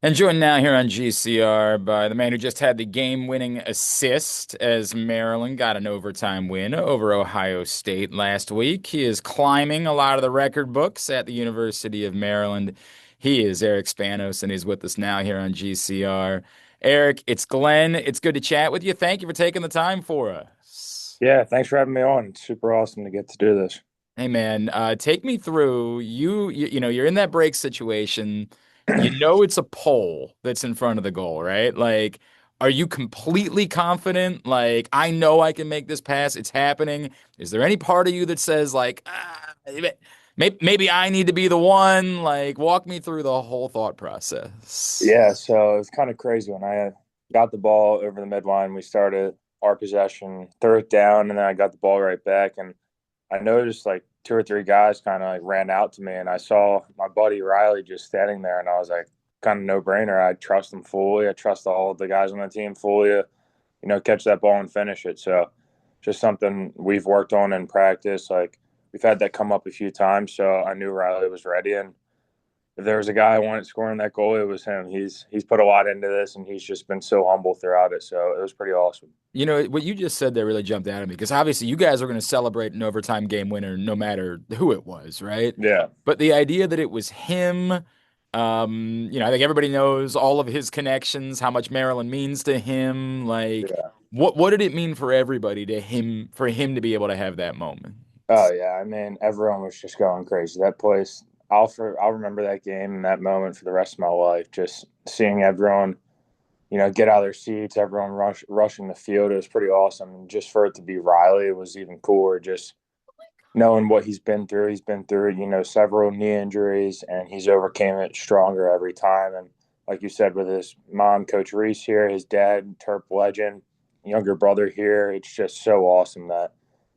And joined now here on GCR by the man who just had the game-winning assist as Maryland got an overtime win over Ohio State last week. He is climbing a lot of the record books at the University of Maryland. He is Eric Spanos, and he's with us now here on GCR. Eric, it's Glenn. It's good to chat with you. Thank you for taking the time for us. Yeah, thanks for having me on. It's super awesome to get to do this. Hey man, take me through you're in that break situation. You know it's a pole that's in front of the goal, right? Like, are you completely confident? Like, I know I can make this pass. It's happening. Is there any part of you that says like, maybe I need to be the one? Like, walk me through the whole thought process. Yeah, so it's kind of crazy when I got the ball over the midline. We started our possession, threw it down, and then I got the ball right back. And I noticed like two or three guys kind of like ran out to me, and I saw my buddy Riley just standing there, and I was like, kind of no brainer. I trust him fully. I trust all of the guys on the team fully to, catch that ball and finish it. So just something we've worked on in practice. Like we've had that come up a few times, so I knew Riley was ready. And if there was a guy I wanted scoring that goal, it was him. He's put a lot into this, and he's just been so humble throughout it. So it was pretty awesome. You know, what you just said there really jumped out at me because obviously you guys are going to celebrate an overtime game winner no matter who it was, right? Yeah, But the idea that it was him, I think everybody knows all of his connections, how much Maryland means to him. Like, yeah. what did it mean for everybody for him to be able to have that moment? Oh yeah. I mean, everyone was just going crazy. That place, I'll remember that game and that moment for the rest of my life. Just seeing everyone, get out of their seats, everyone rushing the field. It was pretty awesome. And just for it to be Riley, it was even cooler. Just knowing what he's been through. He's been through, several knee injuries, and he's overcame it stronger every time. And like you said, with his mom, Coach Reese here, his dad, Terp legend, younger brother here, it's just so awesome that,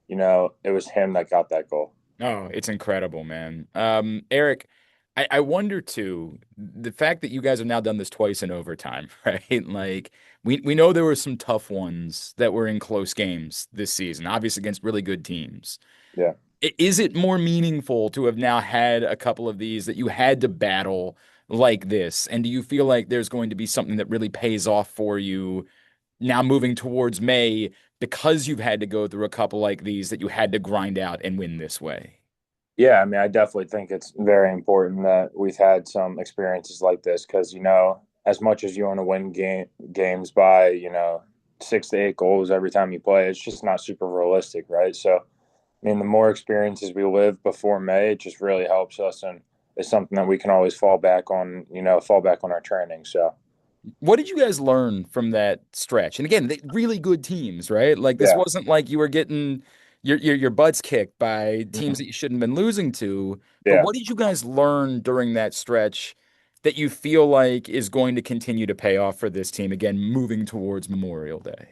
it was him that got that goal. Oh, it's incredible, man. Eric, I wonder too, the fact that you guys have now done this twice in overtime, right? Like we know there were some tough ones that were in close games this season, obviously against really good teams. Yeah. Is it more meaningful to have now had a couple of these that you had to battle like this? And do you feel like there's going to be something that really pays off for you now moving towards May because you've had to go through a couple like these that you had to grind out and win this way? Yeah, I mean, I definitely think it's very important that we've had some experiences like this because, as much as you want to win games by, 6 to 8 goals every time you play, it's just not super realistic, right? So, I mean, the more experiences we live before May, it just really helps us, and it's something that we can always fall back on our training. So, What did you guys learn from that stretch? And again, really good teams, right? Like this yeah. wasn't like you were getting your butts kicked by teams Mhm. that you shouldn't have been losing to. But Yeah. what did you guys learn during that stretch that you feel like is going to continue to pay off for this team again, moving towards Memorial Day?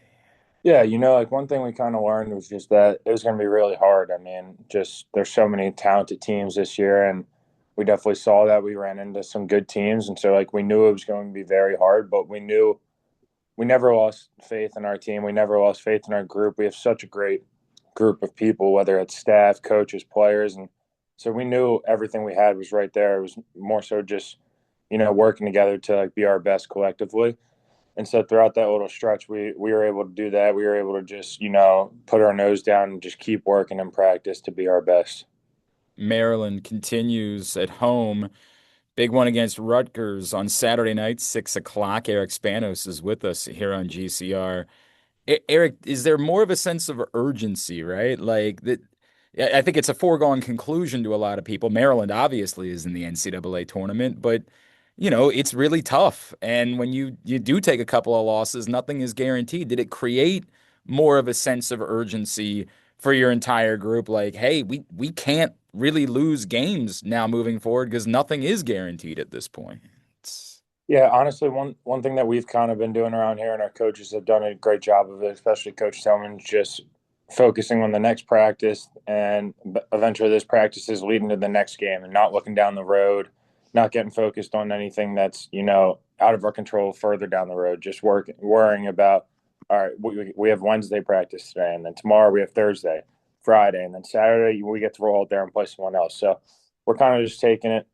Yeah, like one thing we kind of learned was just that it was going to be really hard. I mean, just there's so many talented teams this year, and we definitely saw that. We ran into some good teams, and so like we knew it was going to be very hard, but we knew we never lost faith in our team. We never lost faith in our group. We have such a great group of people, whether it's staff, coaches, players, and so we knew everything we had was right there. It was more so just working together to like be our best collectively. And so throughout that little stretch, we were able to do that. We were able to just put our nose down and just keep working in practice to be our best. Maryland continues at home. Big one against Rutgers on Saturday night, 6 o'clock. Eric Spanos is with us here on GCR. Eric, is there more of a sense of urgency, right? Like that, I think it's a foregone conclusion to a lot of people. Maryland obviously is in the NCAA tournament, but it's really tough. And when you do take a couple of losses, nothing is guaranteed. Did it create more of a sense of urgency for your entire group? Like, hey, we can't really lose games now moving forward because nothing is guaranteed at this point. Yeah, honestly, one thing that we've kind of been doing around here, and our coaches have done a great job of it, especially Coach Tillman, just focusing on the next practice, and eventually this practice is leading to the next game, and not looking down the road, not getting focused on anything that's out of our control further down the road. Just worrying about, all right, we have Wednesday practice today, and then tomorrow we have Thursday, Friday, and then Saturday we get to roll out there and play someone else. So we're kind of just taking it,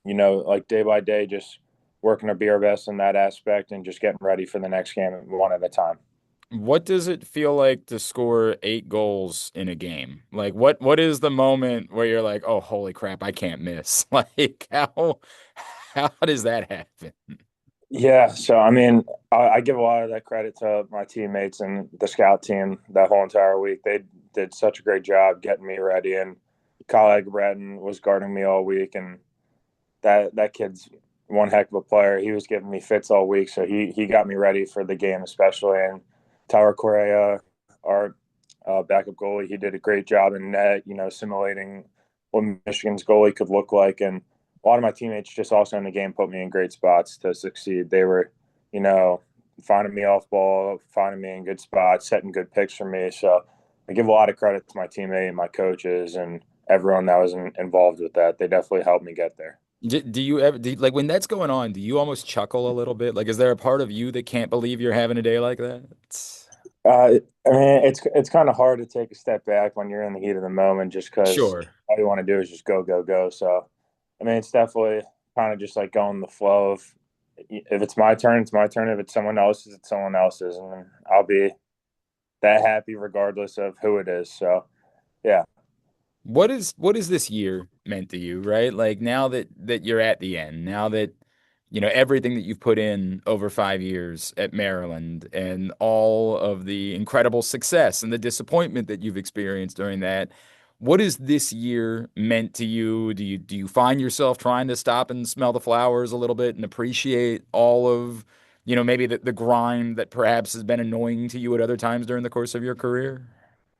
like day by day, just working to be our best in that aspect and just getting ready for the next game one at a time. What does it feel like to score 8 goals in a game? Like what is the moment where you're like, oh, holy crap, I can't miss? Like how does that happen? Yeah, so I mean, I give a lot of that credit to my teammates and the scout team that whole entire week. They did such a great job getting me ready, and Kyle Breton was guarding me all week, and that kid's one heck of a player. He was giving me fits all week, so he got me ready for the game, especially. And Tyler Correa, our backup goalie, he did a great job in net, simulating what Michigan's goalie could look like. And a lot of my teammates just also in the game put me in great spots to succeed. They were, you know, finding me off ball, finding me in good spots, setting good picks for me. So I give a lot of credit to my teammate and my coaches and everyone that was involved with that. They definitely helped me get there. Do you ever like when that's going on, do you almost chuckle a little bit? Like, is there a part of you that can't believe you're having a day like that? I mean, it's kind of hard to take a step back when you're in the heat of the moment, just because Sure. all you want to do is just go, go, go. So, I mean, it's definitely kind of just like going the flow of if it's my turn, it's my turn. If it's someone else's, it's someone else's, and I'll be that happy regardless of who it is. So, yeah, What is this year meant to you, right? Like now that you're at the end, now that everything that you've put in over 5 years at Maryland and all of the incredible success and the disappointment that you've experienced during that, what is this year meant to you? Do you find yourself trying to stop and smell the flowers a little bit and appreciate all of, maybe the grind that perhaps has been annoying to you at other times during the course of your career?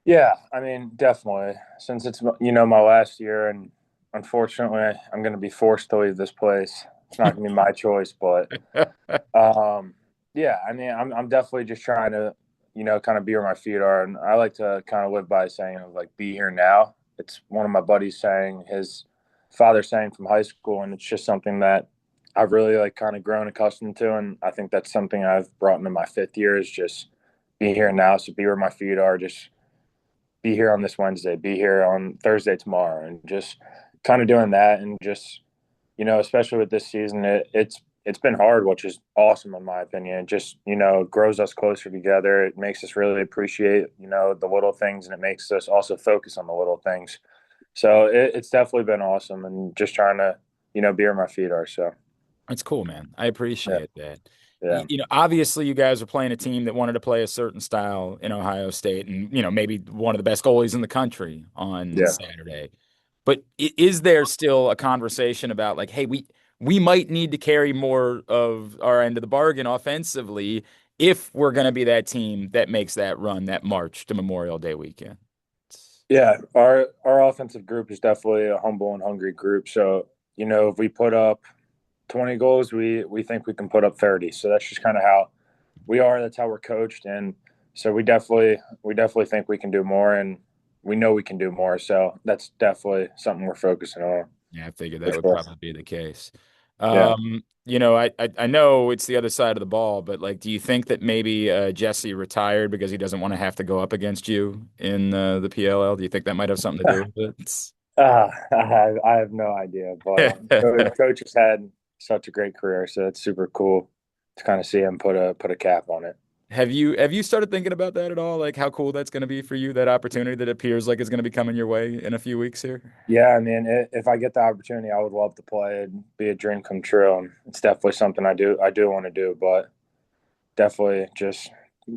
yeah. I mean, definitely. Since it's my last year, and unfortunately, I'm going to be forced to leave this place. It's not going to be my choice, but Um, yeah, I mean, I'm definitely just trying to, kind of be where my feet are, and I like to kind of live by a saying of like, "Be here now." It's one of my buddies saying, his father saying from high school, and it's just something that I've really like kind of grown accustomed to, and I think that's something I've brought into my fifth year is just be here now. So be where my feet are. Just be here on this Wednesday. Be here on Thursday tomorrow, and just kind of doing that, and just especially with this season, it's been hard, which is awesome in my opinion. It just grows us closer together. It makes us really appreciate the little things, and it makes us also focus on the little things. So it's definitely been awesome, and just trying to be where my feet are. So It's cool, man. I yeah, appreciate that. yeah, Obviously, you guys are playing a team that wanted to play a certain style in Ohio State, and maybe one of the best goalies in the country on yeah, Saturday. But is there still a conversation about like, hey, we might need to carry more of our end of the bargain offensively if we're going to be that team that makes that run, that march to Memorial Day weekend? yeah. Our offensive group is definitely a humble and hungry group. So if we put up 20 goals, we think we can put up 30. So that's just kind of how we are. That's how we're coached, and so we definitely think we can do more, and we know we can do more. So that's definitely something we're focusing on Yeah, I figured for that would sure. probably be the case. Yeah. I know it's the other side of the ball, but like, do you think that maybe Jesse retired because he doesn't want to have to go up against you in the PLL? Do you think that might have something to do with I have no idea, but it? coach has had such a great career, so it's super cool to kind of see him put a cap on it. Have you started thinking about that at all? Like how cool that's going to be for you, that opportunity that appears like is going to be coming your way in a few weeks here? Yeah, I mean, if I get the opportunity, I would love to play. It'd be a dream come true, and it's definitely something I do want to do. But definitely, just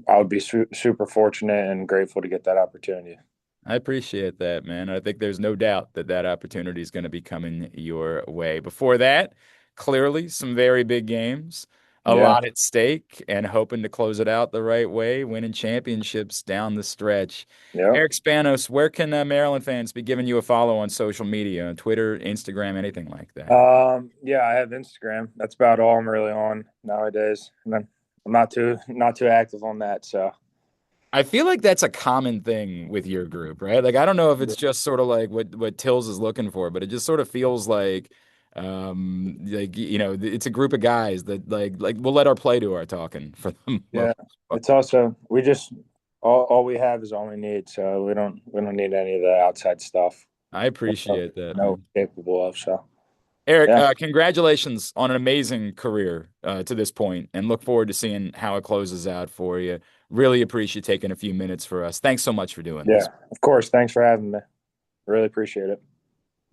I would be super fortunate and grateful to get that opportunity. I appreciate that, man. I think there's no doubt that that opportunity is going to be coming your way. Before that, clearly some very big games, a Yeah, lot at stake, and hoping to close it out the right way, winning championships down the stretch. yeah. Eric Spanos, where can Maryland fans be giving you a follow on social media, on Twitter, Instagram, anything like that? Yeah, I have Instagram. That's about all I'm really on nowadays. And then I'm not too active on that. So I feel like that's a common thing with your group, right? Like I don't know if it's just sort of like what Tills is looking for, but it just sort of feels like it's a group of guys that like we'll let our play do our talking for the yeah, most part. it's also we just all we have is all we need. So we don't need any of the outside stuff. I appreciate that, No man. capable of. So Eric, Yeah, congratulations on an amazing career to this point, and look forward to seeing how it closes out for you. Really appreciate taking a few minutes for us. Thanks so much for doing yeah, this. of course. Thanks for having me. Really appreciate it.